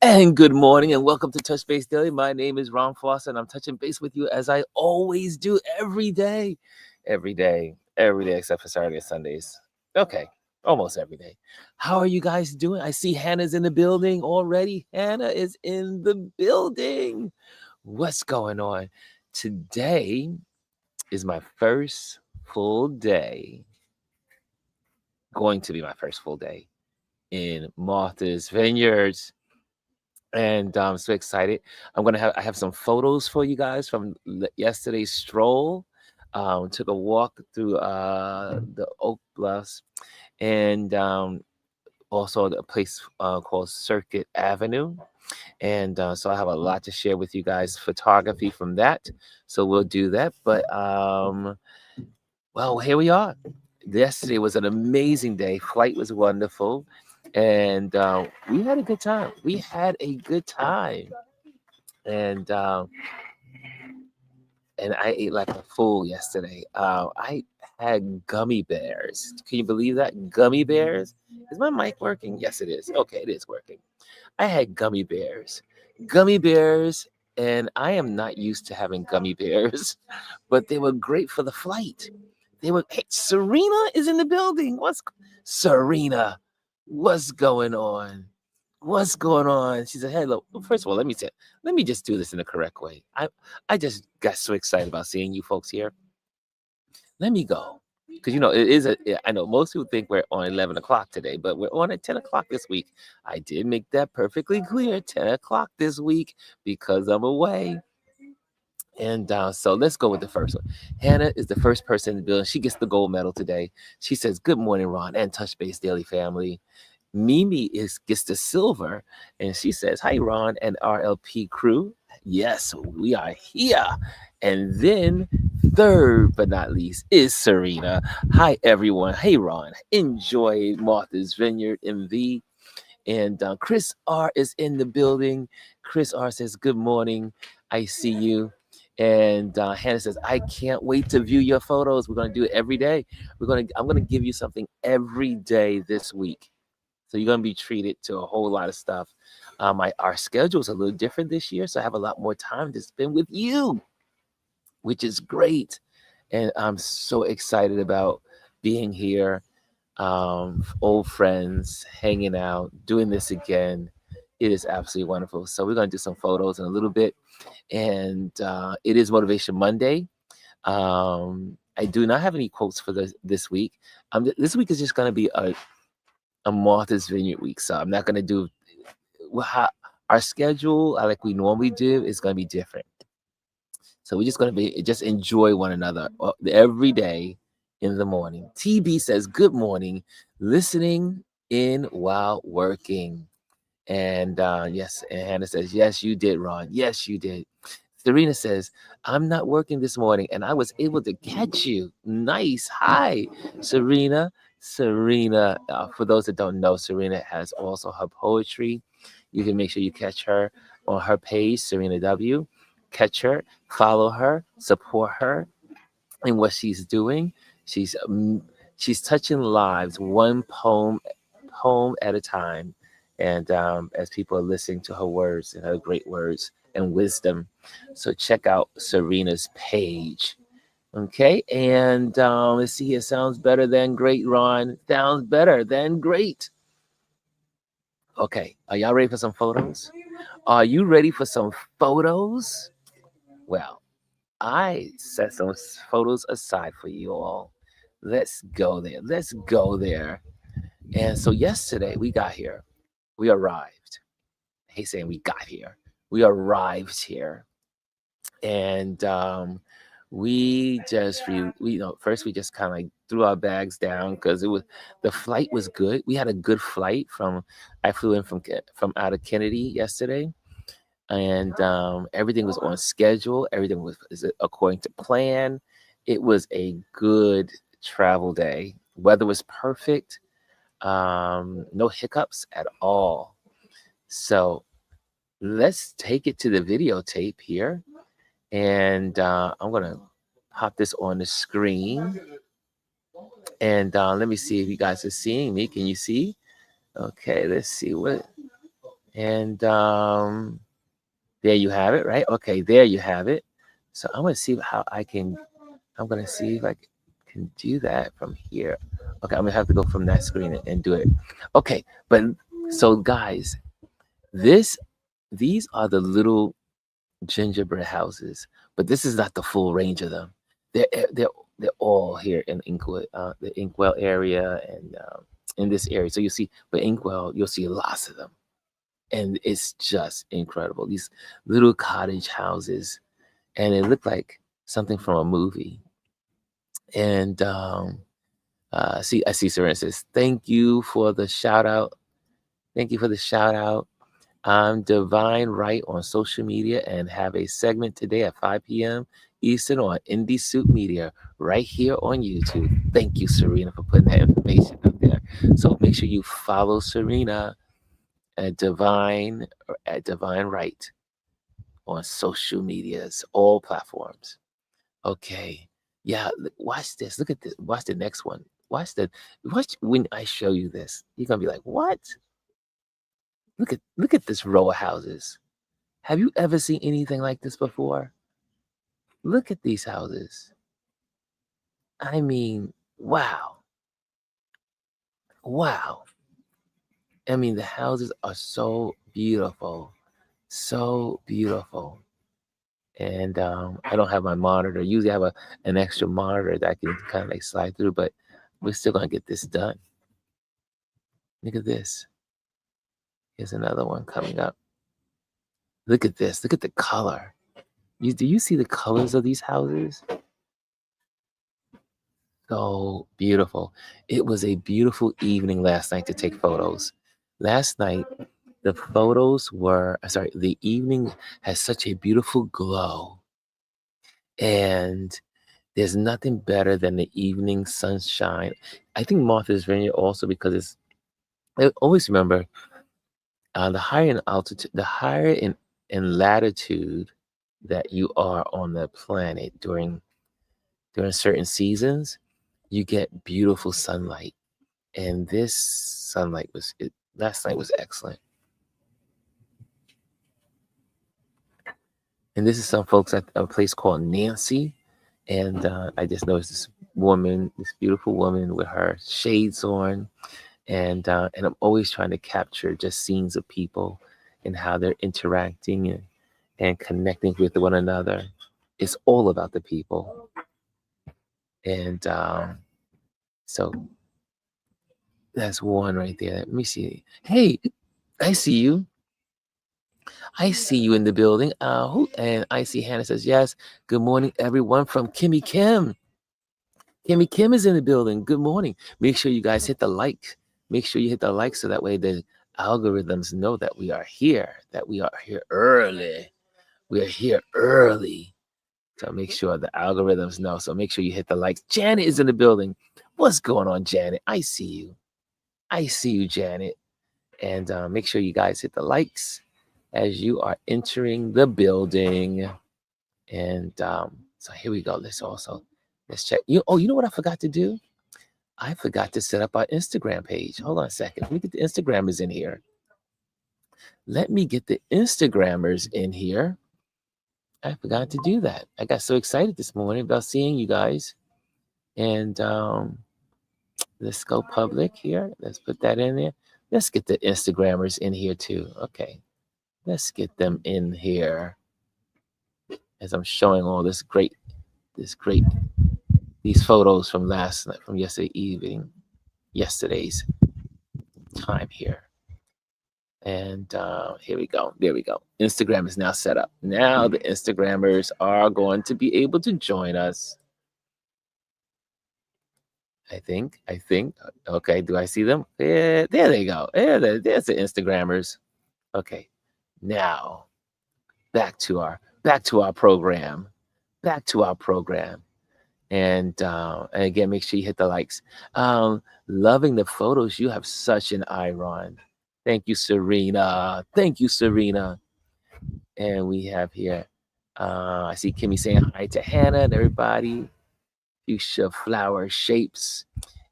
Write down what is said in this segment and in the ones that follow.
And good morning and welcome to Touch Base Daily. My name is Ron Foster and I'm touching base with you as I always do every day. Every day except for Saturday and Sundays. Okay, almost every day. How are you guys doing? I see Hannah's in the building already. Hannah is in the building. What's going on? Today is my first full day. Going to be my first full day in Martha's Vineyards. And I'm so excited. I have some photos for you guys from yesterday's stroll. Took a walk through the Oak Bluffs and also a place called Circuit Avenue. And so I have a lot to share with you guys, photography from that. So we'll do that. But well, here we are. Yesterday was an amazing day. Flight was wonderful. And we had a good time. We had a good time. And I ate like a fool yesterday. I had gummy bears. Can you believe that? Gummy bears? Is my mic working? Yes, it is. Okay, it is working. I had gummy bears. Gummy bears, and I am not used to having gummy bears, but they were great for the flight. Hey, Serena is in the building. Serena? What's going on? What's going on? She said, hello. Well, first of all, let me just do this in the correct way. I just got so excited about seeing you folks here. Let me go. Because I know most people think we're on 11 o'clock today, but we're on at 10 o'clock this week. I did make that perfectly clear, 10 o'clock this week, because I'm away. And so let's go with the first one. Hannah is the first person in the building. She gets the gold medal today. She says, good morning, Ron and Touch Base Daily family. Mimi gets the silver, and she says, hi, Ron and RLP crew. Yes, we are here. And then third but not least is Serena. Hi, everyone. Hey, Ron. Enjoy Martha's Vineyard MV. And Chris R is in the building. Chris R says, good morning. I see you. And Hannah says, I can't wait to view your photos. We're going to do it every day. I'm going to give you something every day this week. So you're going to be treated to a whole lot of stuff. Our schedule is a little different this year, so I have a lot more time to spend with you, which is great. And I'm so excited about being here, old friends, hanging out, doing this again. It is absolutely wonderful. So we're going to do some photos in a little bit. And it is Motivation Monday. I do not have any quotes for this week. This week is just going to be a Martha's Vineyard week, so I'm not going to do our schedule like we normally do is going to be different. So we're just going to just enjoy one another every day in the morning. TB says, good morning, listening in while working. And yes, and Hannah says, yes, you did, Ron. Yes, you did. Serena says, I'm not working this morning and I was able to catch you. Nice. Hi, Serena. Serena, for those that don't know, Serena has also her poetry. You can make sure you catch her on her page, Serena W. Catch her, follow her, support her in what she's doing. She's touching lives one poem at a time. And as people are listening to her words and her great words and wisdom. So check out Serena's page. Okay, and let's see here. Sounds better than great, Ron. Sounds better than great. Okay, are y'all ready for some photos? Are you ready for some photos? Well, I set some photos aside for you all. Let's go there. Let's go there. And so yesterday we got here. We arrived. I hate saying we got here. We arrived here. And we just first we just kind of like threw our bags down because the flight was good. We had a good flight I flew in from out of Kennedy yesterday, and everything was on schedule. Everything was according to plan. It was a good travel day. Weather was perfect. No hiccups at all. So let's take it to the videotape here. And I'm going to pop this on the screen. And let me see if you guys are seeing me. Can you see? Okay, let's see what. And there you have it, right? Okay, there you have it. So I'm gonna see how I can. I'm gonna see if I can do that from here. Okay, I'm gonna have to go from that screen and do it. Okay, but so guys, this these are the little gingerbread houses, but this is not the full range of them. They're all here in Inkwell, the Inkwell area, and in this area. So you see, but Inkwell, you'll see lots of them, and it's just incredible. These little cottage houses, and it looked like something from a movie. And see, I see Serena says, "Thank you for the shout out. Thank you for the shout out. I'm Divine Right on social media and have a segment today at 5 p.m. Eastern on Indie Soup Media right here on YouTube." Thank you, Serena, for putting that information up there. So make sure you follow Serena at Divine Right on social medias, all platforms. Okay. Yeah, watch this. Look at this. Watch the next one. Watch when I show you this. You're gonna be like, what? Look at this row of houses. Have you ever seen anything like this before? Look at these houses. I mean, wow. Wow. I mean, the houses are so beautiful. So beautiful. And I don't have my monitor. Usually I have an extra monitor that I can kind of like slide through, but we're still gonna get this done. Look at this. Here's another one coming up. Look at this. Look at the color. Do you see the colors of these houses? So beautiful. It was a beautiful evening last night to take photos. Last night, the evening has such a beautiful glow. And there's nothing better than the evening sunshine. I think Martha's Vineyard also because I always remember the higher in altitude, the higher in latitude that you are on the planet during certain seasons, you get beautiful sunlight. And this sunlight last night was excellent. And this is some folks at a place called Nancy. And I just noticed this beautiful woman with her shades on. And I'm always trying to capture just scenes of people and how they're interacting and connecting with one another. It's all about the people. And so that's one right there. Let me see. Hey, I see you. I see you in the building. And I see Hannah says, yes. Good morning, everyone from Kimmy Kim. Kimmy Kim is in the building. Good morning. Make sure you guys hit the like. Make sure you hit the like so that way the algorithms know that we are here, early. We are here early. So make sure the algorithms know. So make sure you hit the likes. Janet is in the building. What's going on, Janet? I see you. I see you, Janet. And make sure you guys hit the likes as you are entering the building. And so here we go. Let's check. You know what I forgot to do? I forgot to set up our Instagram page. Hold on a second. Let me get the Instagrammers in here. I forgot to do that. I got so excited this morning about seeing you guys. And let's go public here. Let's put that in there. Let's get the Instagrammers in here too. Okay. Let's get them in here as I'm showing all these photos from last night, from yesterday's time here. And here we go. There we go. Instagram is now set up. Now the Instagrammers are going to be able to join us. I think. Okay, do I see them? Yeah, there they go. There's the Instagrammers. Okay, now back to our program. And again, make sure you hit the likes. Loving the photos. You have such an eye, Ron. Thank you, Serena. And we have here, I see Kimmy saying hi to Hannah and everybody. Fuchsia flower shapes.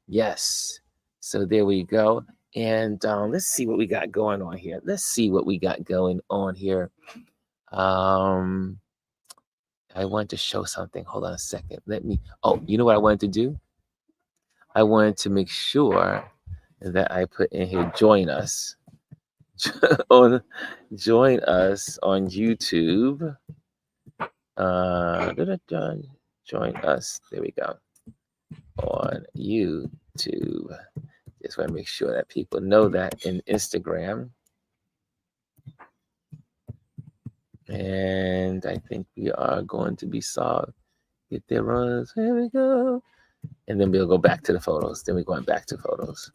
Yes. So there we go. And let's see what we got going on here. Let's see what we got going on here. Um, I want to show something. Hold on a second. Let me. Oh, you know what I wanted to do? I wanted to make sure that I put in here. Join us on join us on YouTube. Join us. There we go. On YouTube. Just want to make sure that people know that in Instagram. And I think we are going to be solved. Get their runs. Here we go. And then we'll go back to the photos. Then we're going back to photos.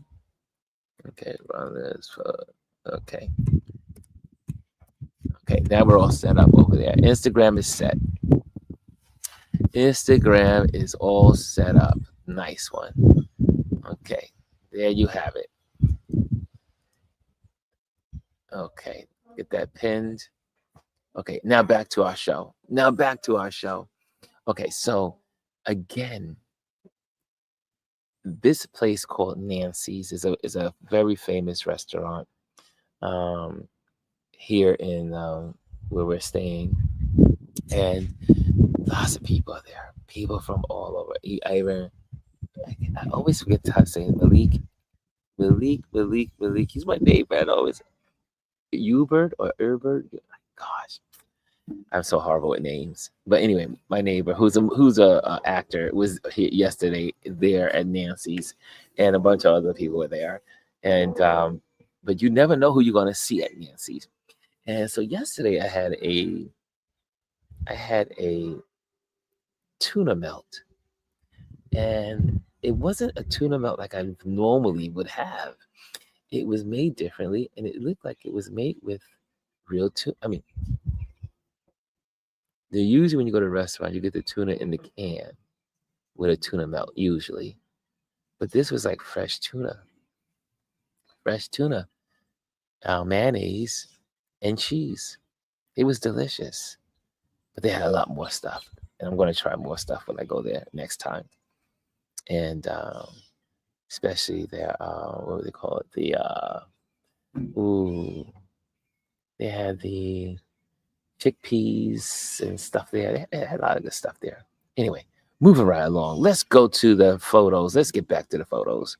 Okay, run this. Okay. Okay, now we're all set up over there. Instagram is set. Instagram is all set up. Nice one. Okay, there you have it. Okay, get that pinned. Okay, now back to our show. Okay, so again, this place called Nancy's is a very famous restaurant here in where we're staying, and lots of people are there. People from all over. I always forget how to say it. Malik. He's my neighbor. I always Ubert or Herbert. Gosh, I'm so horrible with names. But anyway, my neighbor, who's a actor, was here yesterday there at Nancy's, and a bunch of other people were there. And but you never know who you're gonna see at Nancy's. And so yesterday I had a tuna melt, and it wasn't a tuna melt like I normally would have. It was made differently, and it looked like it was made with real tuna. I mean, usually when you go to a restaurant, you get the tuna in the can with a tuna melt, usually. But this was like fresh tuna, mayonnaise, and cheese. It was delicious. But they had a lot more stuff, and I'm going to try more stuff when I go there next time. And especially their what do they call it? Ooh, they had the chickpeas and stuff there. They had a lot of good stuff there. Anyway, moving right along. Let's go to the photos. Let's get back to the photos.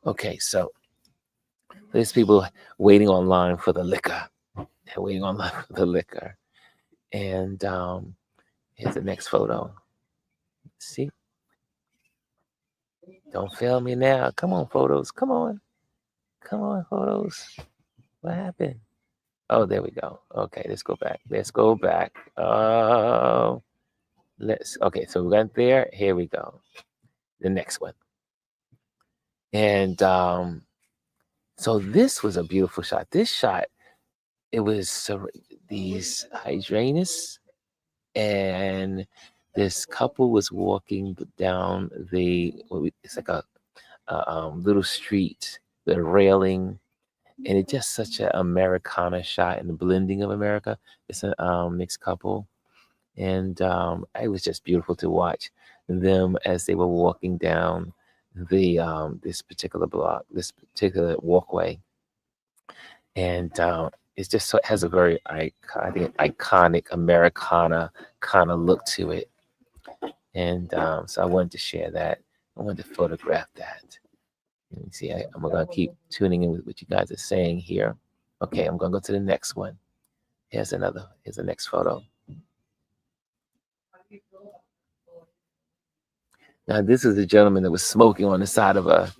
Okay, so there's people waiting online for the liquor. They're waiting online for the liquor. And here's the next photo. See? Don't fail me now. Come on, photos. Come on. Come on, photos. What happened? Oh, there we go. Okay, let's go back. Okay, so we went there. Here we go. The next one. And so this was a beautiful shot. This shot, it was these hydrangeas, and this couple was walking down it's like a little street, the railing, and it's just such an Americana shot and the blending of America. It's a mixed couple, and it was just beautiful to watch them as they were walking down the this particular block, this particular walkway, and it's just so it has a very iconic Americana kind of look to it, and so I wanted to share that. I wanted to photograph that. Let me see. I'm gonna keep tuning in with what you guys are saying here. Okay, I'm gonna go to the next one. Here's the next photo. Now this is a gentleman that was smoking on the side of a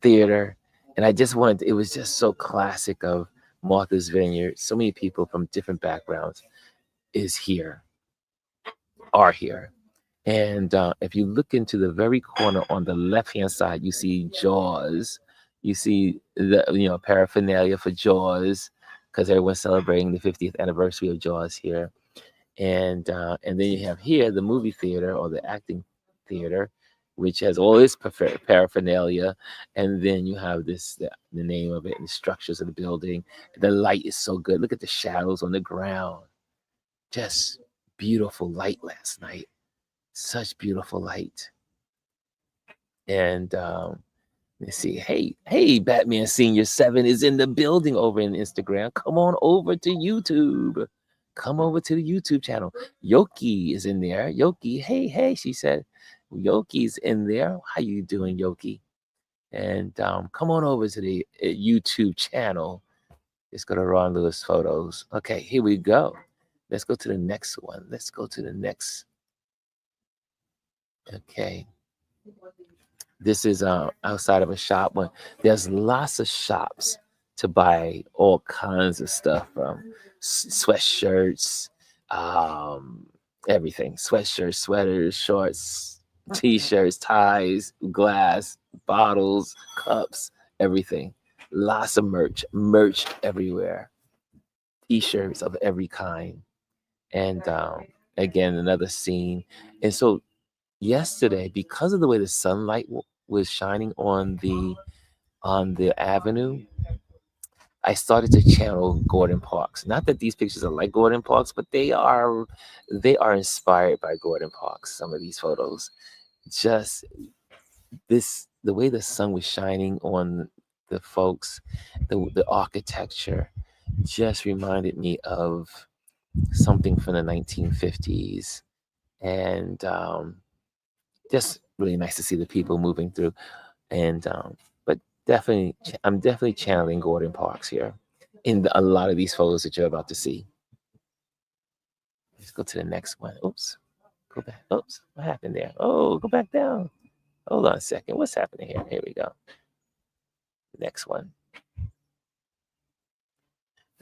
theater, and I just wanted. It was just so classic of Martha's Vineyard. So many people from different backgrounds are here. And if you look into the very corner on the left-hand side, you see Jaws. You see the paraphernalia for Jaws, because everyone's celebrating the 50th anniversary of Jaws here. And then you have here the movie theater or the acting theater, which has all this paraphernalia. And then you have the name of it and the structures of the building. The light is so good. Look at the shadows on the ground. Just beautiful light last night. Such beautiful light. And Let's see. Hey, Batman Senior 7 is in the building over in Instagram. Come on over to YouTube. Come over to the YouTube channel. Yoki is in there. Yoki, hey, she said. Yoki's in there. How you doing, Yoki? And come on over to the YouTube channel. Just go to Ron Lewis Photos. Okay, here we go. Let's go to the next one. Let's go to the next. Okay. This is outside of a shop. But there's lots of shops to buy all kinds of stuff from sweatshirts, everything. Sweatshirts, sweaters, shorts, t-shirts, ties, glass, bottles, cups, everything. Lots of merch everywhere. T-shirts of every kind. And again, another scene. And so yesterday, because of the way the sunlight was shining on the avenue, I started to channel Gordon Parks. Not that these pictures are like Gordon Parks, but they are inspired by Gordon Parks. Some of these photos, just the way the sun was shining on the folks, the architecture, just reminded me of something from the 1950s, and just really nice to see the people moving through. And but definitely, I'm definitely channeling Gordon Parks here in a lot of these photos that you're about to see. Let's go to the next one. Oops, go back. Oops, what happened there? Oh, go back down. Hold on a second. What's happening here? Here we go. Next one.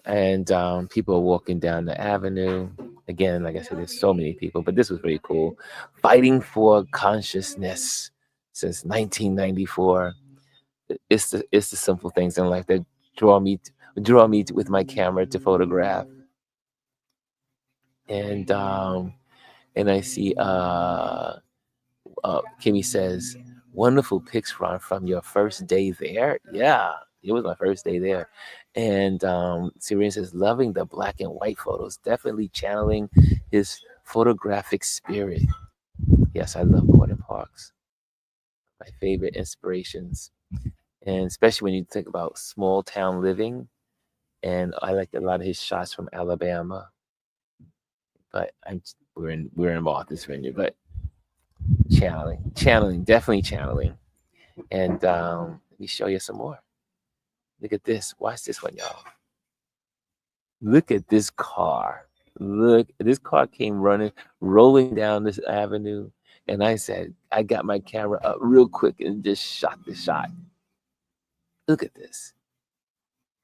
And people are walking down the avenue. Again, like I said, there's so many people, but this was really cool. Fighting for consciousness since 1994. It's the simple things in life that draw me with my camera to photograph. And I see Kimmy says, wonderful pics, Ron, from your first day there. Yeah, it was my first day there. And Serena says, loving the black and white photos, definitely channeling his photographic spirit. Yes, I love Gordon Parks. My favorite inspirations. And especially when you think about small town living. And I like a lot of his shots from Alabama. But we're in Martha's Vineyard, but channeling, definitely channeling. And let me show you some more. Look at this. Watch this one, y'all. Look at this car. Look, this car came rolling down this avenue. And I said, I got my camera up real quick and just shot the shot. Look at this.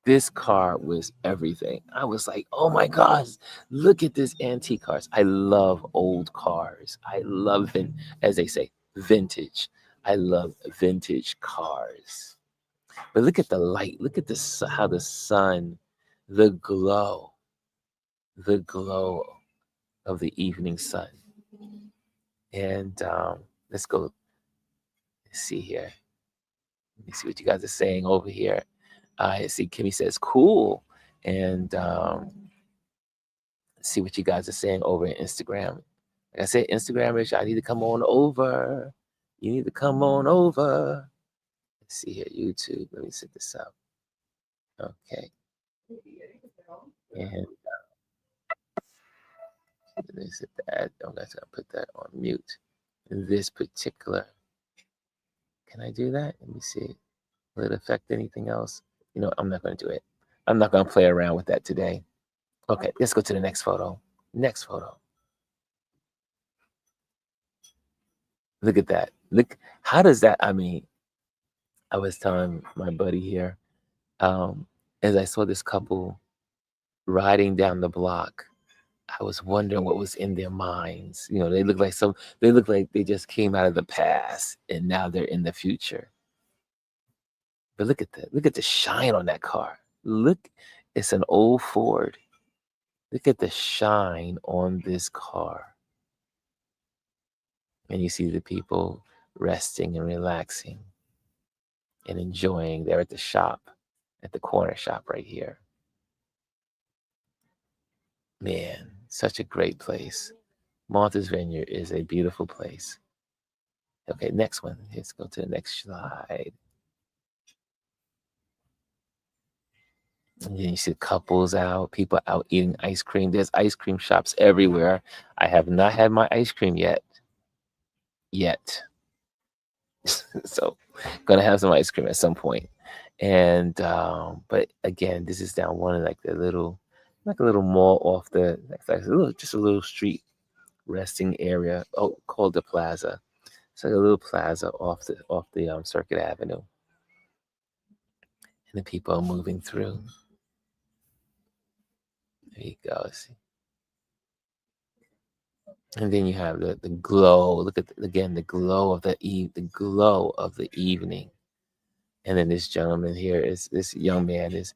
This car was everything. I was like, oh my gosh, look at this antique cars. I love old cars. I love, as they say, vintage. I love vintage cars. But look at the light. Look at this, how the sun, the glow of the evening sun. And let's go see here. Let me see what you guys are saying over here. I see Kimmy says, cool. And see what you guys are saying over on Instagram. Like I said, Instagrammers, I need to come on over. You need to come on over. Let's see here, YouTube. Let me set this up. Okay. And let me set that. I'm going to put that on mute. In this particular, can I do that? Let me see. Will it affect anything else? You know, I'm not going to do it. I'm not going to play around with that today. Okay, let's go to the next photo. Next photo. Look at that. Look, how does that, I mean, I was telling my buddy here, as I saw this couple riding down the block, I was wondering what was in their minds. You know, they look like they just came out of the past and now they're in the future. But look at that. Look at the shine on that car. Look, it's an old Ford. Look at the shine on this car. And you see the people resting and relaxing and enjoying. They're at the shop, at the corner shop right here. Man, such a great place. Martha's Vineyard is a beautiful place. Okay, next one. Let's go to the next slide. And then you see couples out, people out eating ice cream. There's ice cream shops everywhere. I have not had my ice cream yet. Yet. So gonna have some ice cream at some point. And but again, this is down one of like the little like a little mall off the like a little just a little street resting area called the plaza. It's like a little plaza off the Circuit Avenue. And the people are moving through. There you go. See? And then you have the glow. Look at again the glow of the glow of the evening. And then this gentleman here is this young man is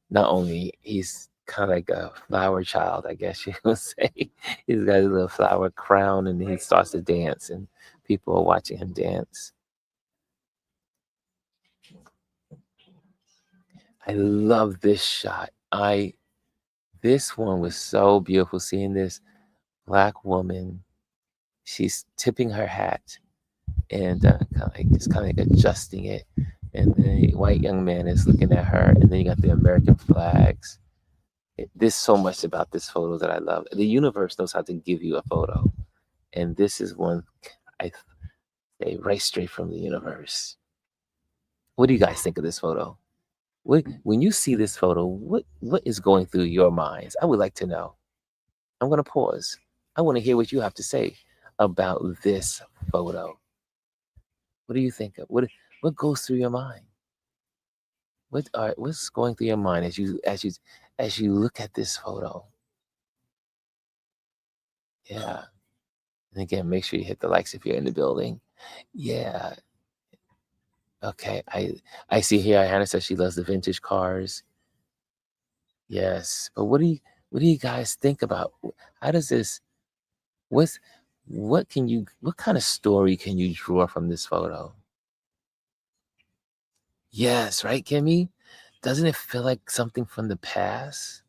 not only he's kind of like a flower child, I guess you would say. He's got a little flower crown and he starts to dance and people are watching him dance. I love this shot. This one was so beautiful seeing this black woman. She's tipping her hat and kind of like adjusting it. And the white young man is looking at her, and then you got the American flags. There's so much about this photo that I love. The universe knows how to give you a photo, and this is one I say right straight from the universe. What do you guys think of this photo? When you see this photo, what is going through your minds? I would like to know. I'm going to pause. I want to hear what you have to say about this photo. What do you think of? What goes through your mind? What's going through your mind as you look at this photo? Yeah. And again, make sure you hit the likes if you're in the building. Yeah. Okay. I see here Hannah says she loves the vintage cars. Yes. But what do you guys think about how does this what's what kind of story can you draw from this photo? Yes, right, Kimmy? Doesn't it feel like something from the past?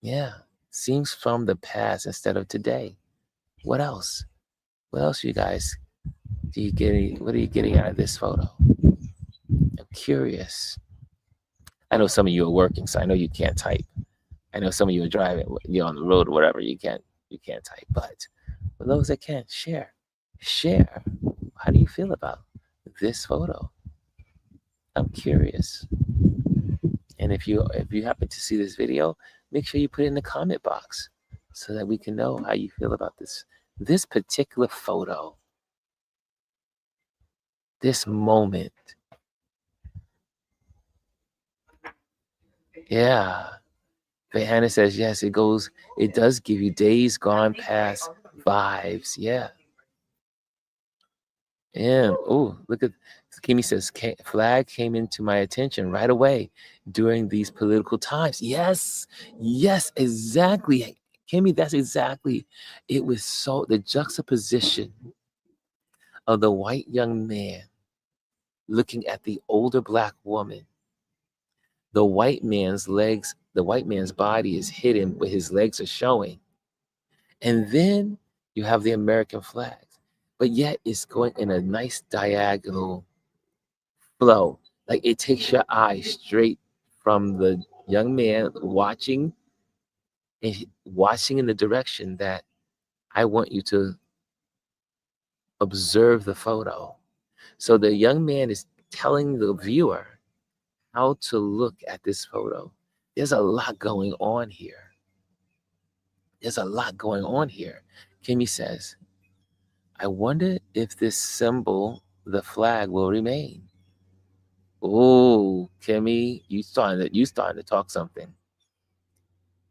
Yeah. Seems from the past instead of today. What else? What else, you guys? What are you getting out of this photo? I'm curious. I know some of you are working, so I know you can't type. I know some of you are driving, you're on the road or whatever. You can't type. But for those that can, share. Share. How do you feel about this photo? I'm curious. And if you happen to see this video, make sure you put it in the comment box so that we can know how you feel about this particular photo, this moment. Yeah. But Hannah says, yes, it does give you days gone past vibes. Yeah. Yeah. Oh, look at Kimmy says, flag came into my attention right away during these political times. Yes. Yes, exactly. Kimmy, that's exactly. It was so the juxtaposition of the white young man looking at the older black woman. The white man's body is hidden, but his legs are showing. And then you have the American flag, but yet it's going in a nice diagonal flow. Like it takes your eye straight from the young man watching in the direction that I want you to observe the photo. So the young man is telling the viewer how to look at this photo. There's a lot going on here. There's a lot going on here. Kimmy says, I wonder if this symbol, the flag, will remain. Oh, Kimmy, you starting to talk something.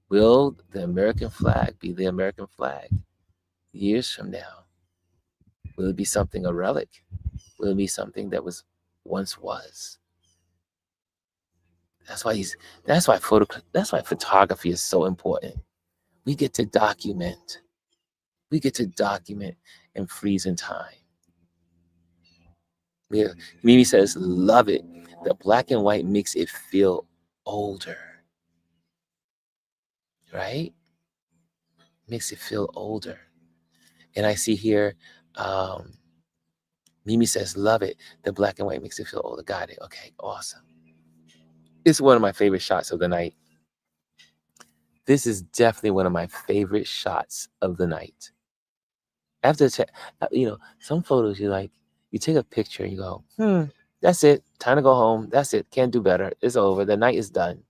Will the American flag be the American flag years from now? Will it be something a relic? Will it be something that once was? That's why that's why photography is so important. We get to document. We get to document and freeze in time. Yeah. Mimi says, love it. The black and white makes it feel older, right? Makes it feel older. And I see here, um, Mimi says, love it. The black and white makes it feel older. Got it. Okay, awesome. It's one of my favorite shots of the night. This is definitely one of my favorite shots of the night. After some photos you like, you take a picture and you go, that's it. Time to go home. That's it. Can't do better. It's over. The night is done.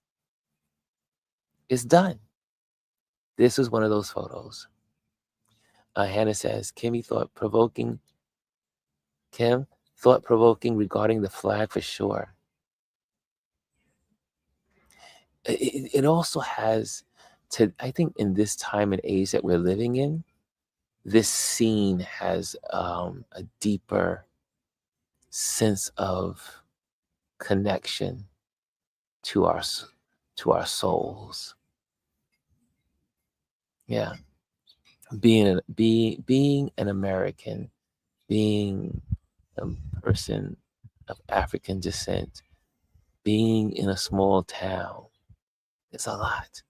It's done. This was one of those photos. Hannah says, Kim, thought provoking regarding the flag for sure. It also has I think in this time and age that we're living in, this scene has a deeper sense of connection to our souls. Yeah, being an American, being a person of African descent, being in a small town. It's a lot.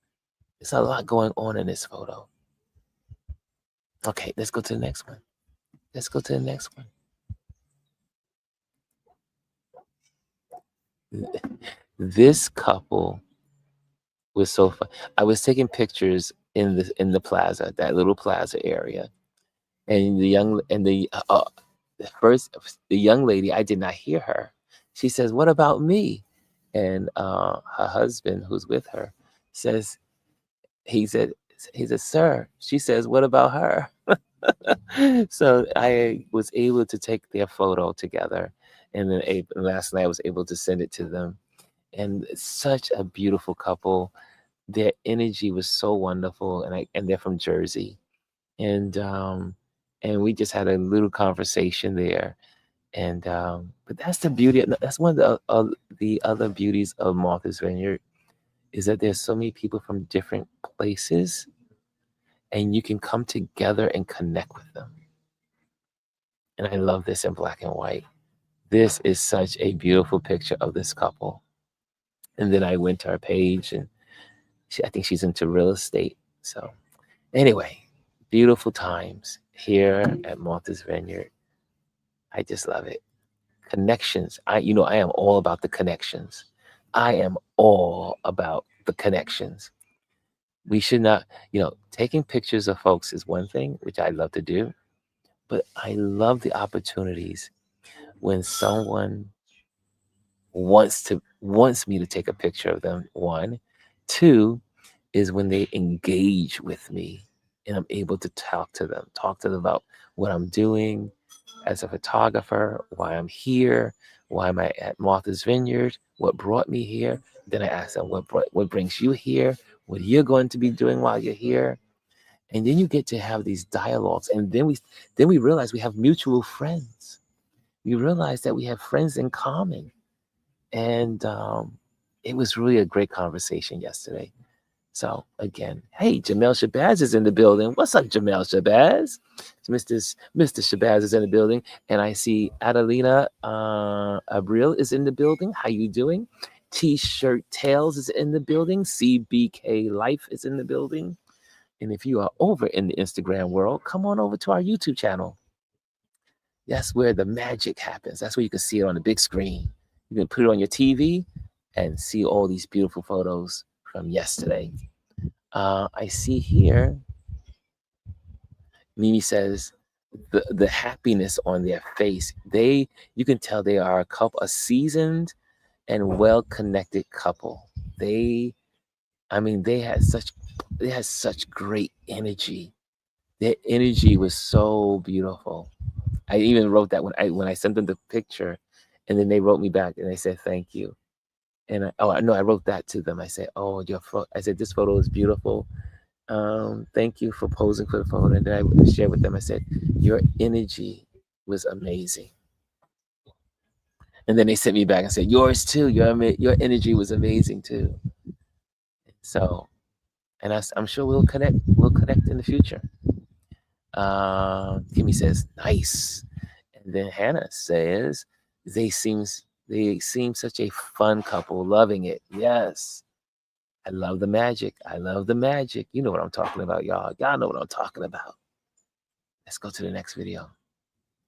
It's a lot going on in this photo. Okay, let's go to the next one. Let's go to the next one. This couple was so fun. I was taking pictures in the plaza, that little plaza area, and the young lady, I did not hear her. She says, "What about me?" And her husband, who's with her, says, he said, "Sir." She says, "What about her?" So I was able to take their photo together, and then last night I was able to send it to them. And it's such a beautiful couple. Their energy was so wonderful, and they're from Jersey, and we just had a little conversation there. And but that's the beauty. That's one of the other beauties of Martha's Vineyard, is that there's so many people from different places, and you can come together and connect with them. And I love this in black and white. This is such a beautiful picture of this couple. And then I went to her page, and I think she's into real estate. So anyway, beautiful times here at Martha's Vineyard. I just love it. Connections. I am all about the connections. I am all about the connections. We should not, taking pictures of folks is one thing, which I love to do, but I love the opportunities when someone wants me to take a picture of them. One, two is when they engage with me and I'm able to talk to them about what I'm doing as a photographer, why I'm here, why am I at Martha's Vineyard, what brought me here. Then I ask them what brings you here, what you're going to be doing while you're here. And then you get to have these dialogues, and then we realize we have mutual friends. We realize that we have friends in common. And it was really a great conversation yesterday. So again, hey, Jamel Shabazz is in the building. What's up, Jamel Shabazz? Mr. Shabazz is in the building, and I see Adelina Abril is in the building. How you doing? T-shirt Tails is in the building. CBK Life is in the building. And if you are over in the Instagram world, come on over to our YouTube channel. That's where the magic happens. That's where you can see it on the big screen. You can put it on your TV and see all these beautiful photos from yesterday. I see here, Mimi says, the happiness on their face. You can tell they are a seasoned and well-connected couple. They had such great energy. Their energy was so beautiful. I even wrote that when I sent them the picture, and then they wrote me back and they said thank you. And I wrote that to them. I said, "Oh, I said this photo is beautiful. Thank you for posing for the photo." And then I shared with them. I said, "Your energy was amazing." And then they sent me back and said, "Yours too. Your energy was amazing too." So, and I'm sure we'll connect. We'll connect in the future. Kimmy says, "Nice." And then Hannah says, they seem such a fun couple, loving it. Yes. I love the magic. I love the magic. You know what I'm talking about, y'all. Y'all know what I'm talking about. Let's go to the next video.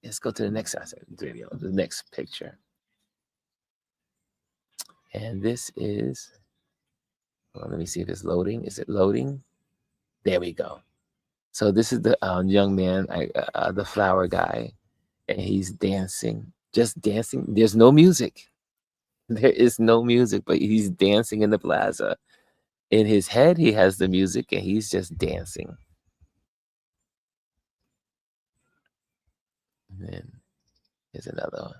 Let's go to the next video, the next picture. And this is, well, let me see if it's loading. Is it loading? There we go. So this is the young man, the flower guy, and he's dancing, just dancing. There's no music. There is no music, but he's dancing in the plaza. In his head, he has the music, and he's just dancing. And then here's another one.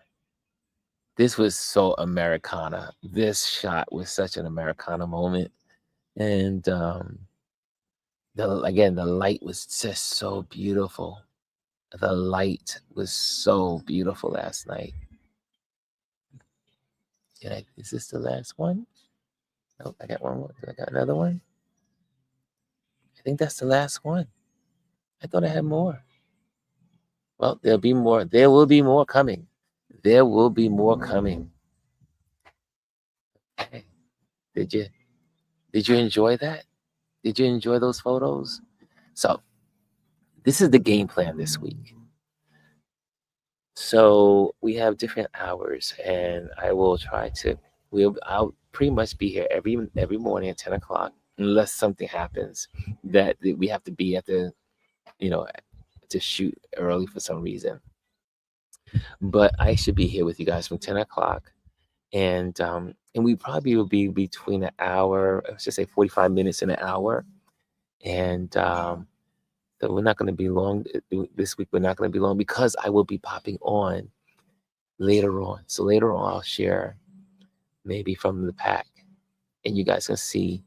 This was so Americana. This shot was such an Americana moment. And the light was just so beautiful. The light was so beautiful last night. Is this the last one? No, I got one more. I got another one. I think that's the last one. I thought I had more. Well, there'll be more. There will be more coming. There will be more coming. Okay. Did you enjoy that? Did you enjoy those photos? So this is the game plan this week. So we have different hours, and I will try to. I'll pretty much be here every morning at 10 o'clock, unless something happens that we have to be at the, you know, to shoot early for some reason. But I should be here with you guys from 10 o'clock, and we probably will be between an hour, let's just say 45 minutes and an hour, and so we're not going to be long this week. We're not going to be long because I will be popping on later on. So later on, I'll share maybe from the pack, and you guys can see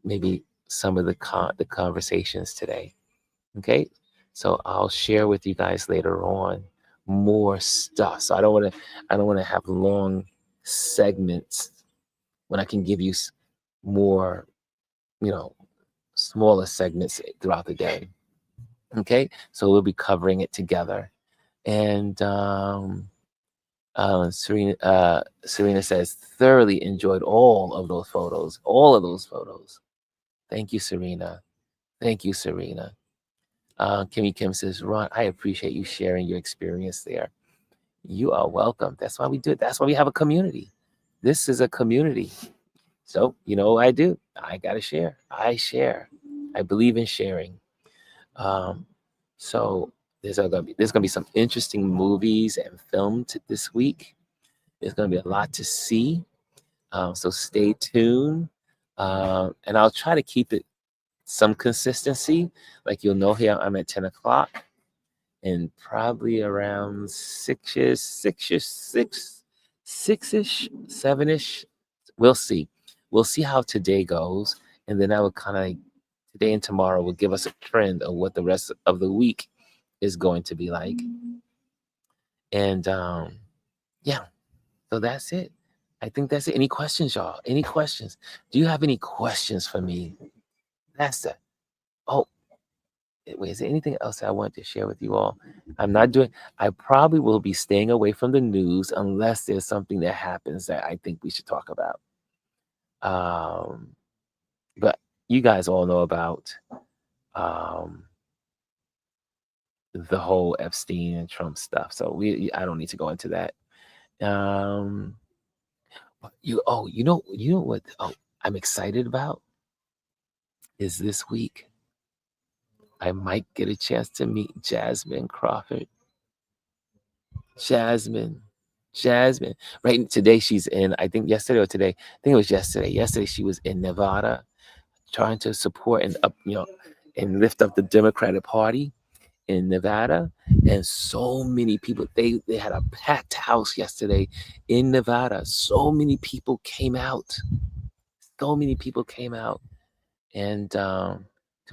maybe some of the conversations today. Okay, so I'll share with you guys later on more stuff. So I don't want to have long segments when I can give you more, you know, smaller segments throughout the day. Okay, so we'll be covering it together. And Serena says thoroughly enjoyed all of those photos. All of those photos. Thank you, Serena. Thank you, Serena. Kimmy Kim says, Ron, I appreciate you sharing your experience there. You are welcome. That's why we do it. That's why we have a community. This is a community. So you know what I do? I gotta share. I share. I believe in sharing. So there's gonna be some interesting movies and films this week. There's gonna be a lot to see. So stay tuned. And I'll try to keep it some consistency. Like you'll know here I'm at 10 o'clock and probably around six-ish, seven-ish. We'll see. We'll see how today goes. And then I will kind of today and tomorrow will give us a trend of what the rest of the week is going to be like. And yeah, so that's it. I think that's it. Any questions, y'all? Any questions? Do you have any questions for me? That's the oh wait, is there anything else I want to share with you all? I probably will be staying away from the news unless there's something that happens that I think we should talk about. But you guys all know about the whole Epstein and Trump stuff. So I don't need to go into that. You know what I'm excited about is this week I might get a chance to meet Jasmine Crawford. Jasmine. Right today she's in, I think yesterday or today, I think it was yesterday. Yesterday she was in Nevada trying to support and and lift up the Democratic Party in Nevada. And so many people, they had a packed house yesterday in Nevada. So many people came out. So many people came out. And do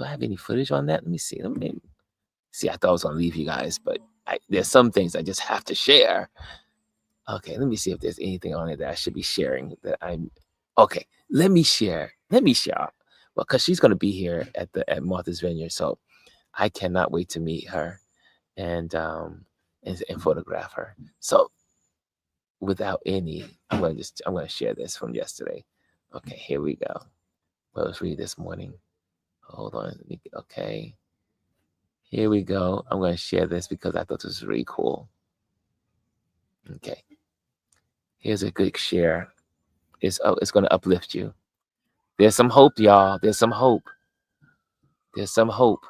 I have any footage on that? Let me see. See, I thought I was gonna leave you guys, but there's some things I just have to share. Okay, let me see if there's anything on it that I should be sharing that I'm okay. Let me share. Well, because she's gonna be here at Martha's Vineyard, so I cannot wait to meet her and photograph her. So without any, I'm gonna share this from yesterday. Okay, here we go. What was read this morning? Hold on. Okay. Here we go. I'm gonna share this because I thought this was really cool. Okay. Here's a good share. It's going to uplift you. There's some hope, y'all. There's some hope. There's some hope.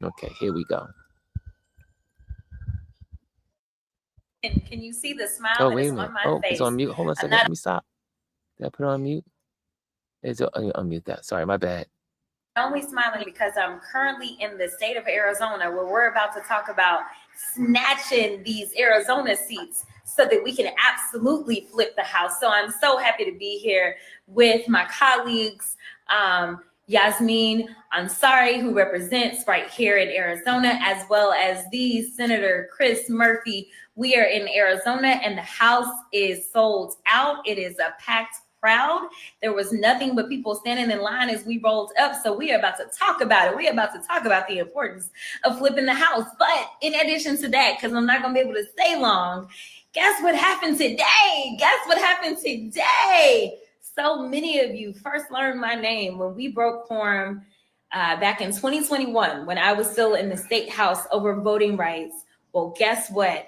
Okay, here we go. And can you see the smile Oh, that wait is a minute. on my Oh, it's face? on mute. Hold on a I'm second. not Let me stop. Did I put it on mute? Unmute that. Sorry, my bad. only smiling because I'm currently in the state of Arizona where we're about to talk about snatching these Arizona seats so that we can absolutely flip the house. So I'm so happy to be here with my colleagues, Yasmin Ansari, who represents right here in Arizona, as well as the Senator Chris Murphy. We are in Arizona and the house is sold out. It is a packed crowd. There was nothing but people standing in line as we rolled up. So we are about to talk about it. We're about to talk about the importance of flipping the house. But in addition to that, because I'm not going to be able to stay long, guess what happened today? Guess what happened today? So many of you first learned my name when we broke quorum back in 2021 when I was still in the state house over voting rights. Well, guess what?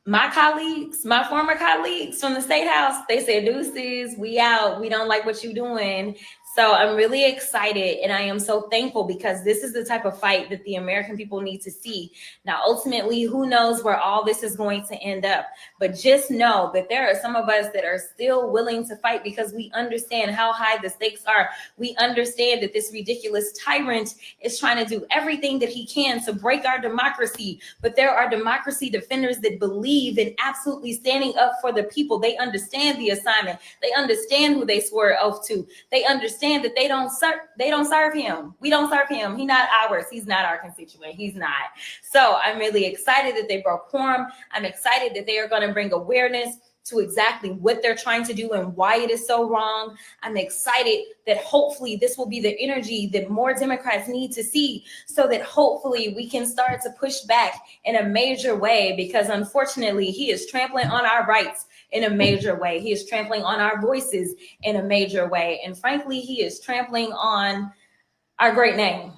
My colleagues, my former colleagues from the state house, they said, deuces, we out. We don't like what you're doing. So I'm really excited and I am so thankful because this is the type of fight that the American people need to see. Now, ultimately, who knows where all this is going to end up? But just know that there are some of us that are still willing to fight because we understand how high the stakes are. We understand that this ridiculous tyrant is trying to do everything that he can to break our democracy. But there are democracy defenders that believe in absolutely standing up for the people. They understand the assignment. They understand who they swore oath to. They understand that they don't serve him. We don't serve him. He's not ours. He's not our constituent. He's not. So I'm really excited that they broke quorum. I'm excited that they are going to bring awareness to exactly what they're trying to do and why it is so wrong. I'm excited that hopefully this will be the energy that more Democrats need to see so that hopefully we can start to push back in a major way, because unfortunately he is trampling on our rights in a major way. He is trampling on our voices in a major way. And frankly, he is trampling on our great name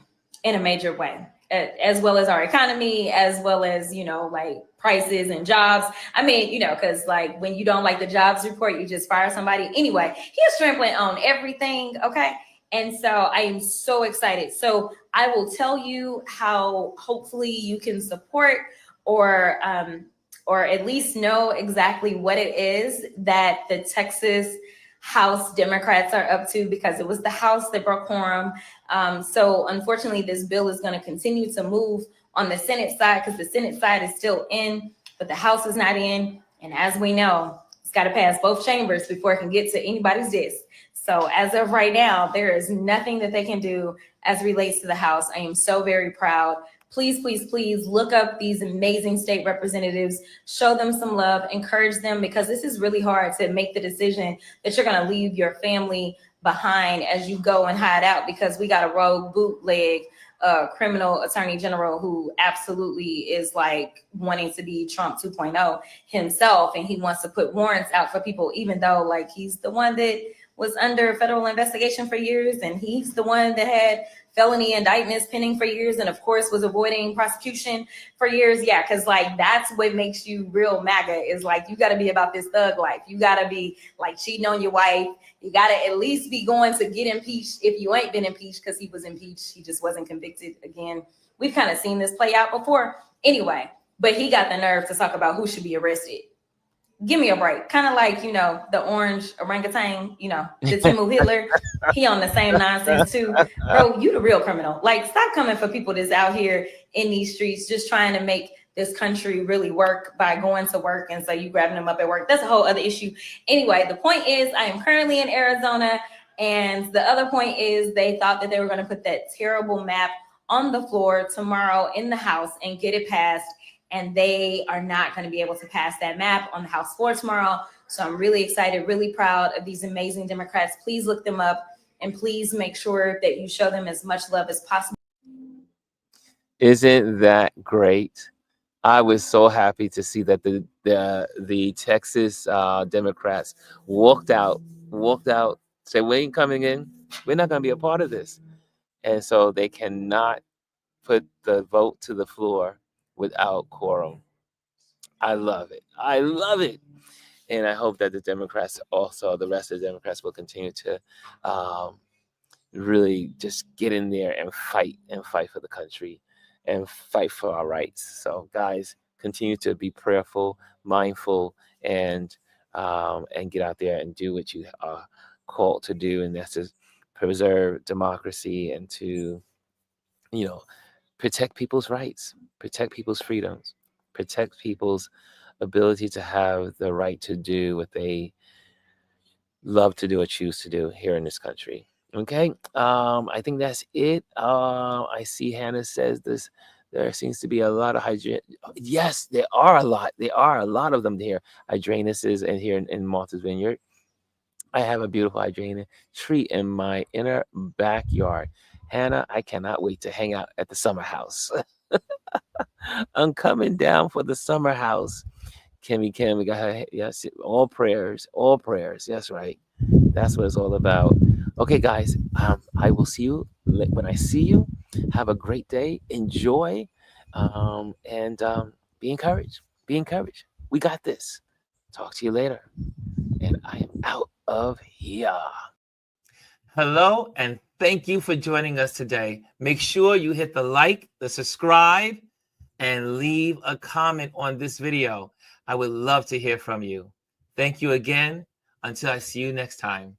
in a major way, as well as our economy, as well as, like prices and jobs. I mean, because like when you don't like the jobs report, you just fire somebody. Anyway, he is trampling on everything. Okay. And so I am so excited. So I will tell you how hopefully you can support or at least know exactly what it is that the Texas House Democrats are up to, because it was the House that broke quorum. So unfortunately, this bill is going to continue to move on the Senate side because the Senate side is still in, but the House is not in. And as we know, it's got to pass both chambers before it can get to anybody's desk. So as of right now, there is nothing that they can do as relates to the House. I am so very proud. Please, please, please look up these amazing state representatives, show them some love, encourage them, because this is really hard to make the decision that you're going to leave your family behind as you go and hide out, because we got a rogue bootleg criminal attorney general who absolutely is like wanting to be Trump 2.0 himself. And he wants to put warrants out for people, even though like he's the one that was under federal investigation for years. And he's the one that had felony indictments pending for years, and of course was avoiding prosecution for years. Yeah, because like that's what makes you real MAGA, is like you got to be about this thug life. You got to be like cheating on your wife. You got to at least be going to get impeached if you ain't been impeached, because he was impeached. He just wasn't convicted again. We've kind of seen this play out before. Anyway, but he got the nerve to talk about who should be arrested. Give me a break. Kind of like, the orange orangutan, the Timu Hitler. He on the same nonsense too. Bro, you the real criminal. Like, stop coming for people that's out here in these streets just trying to make this country really work by going to work. And so you grabbing them up at work. That's a whole other issue. Anyway, the point is I am currently in Arizona. And the other point is they thought that they were going to put that terrible map on the floor tomorrow in the House and get it passed. And they are not going to be able to pass that map on the House floor tomorrow. So I'm really excited, really proud of these amazing Democrats. Please look them up and please make sure that you show them as much love as possible. Isn't that great? I was so happy to see that the Texas Democrats walked out, said, we ain't coming in. We're not going to be a part of this. And so they cannot put the vote to the floor without quorum. I love it. I love it. And I hope that the Democrats also, the rest of the Democrats, will continue to really just get in there and fight for the country and fight for our rights. So, guys, continue to be prayerful, mindful, and get out there and do what you are called to do, and that's to preserve democracy and to, you know, protect people's rights, protect people's freedoms, protect people's ability to have the right to do what they love to do or choose to do here in this country. Okay, I think that's it. I see Hannah says this. There seems to be a lot of hydra. Yes, there are a lot. There are a lot of them here. Hydranuses and here in Martha's Vineyard. I have a beautiful hydrangea tree in my inner backyard. Hannah, I cannot wait to hang out at the summer house. I'm coming down for the summer house. Kim, we got her. Yes, all prayers, all prayers. That's right. That's what it's all about. Okay, guys, I will see you when I see you. Have a great day. Enjoy, and be encouraged. Be encouraged. We got this. Talk to you later. And I am out of here. Hello, and thank you for joining us today. Make sure you hit the like, the subscribe, and leave a comment on this video. I would love to hear from you. Thank you again. Until I see you next time.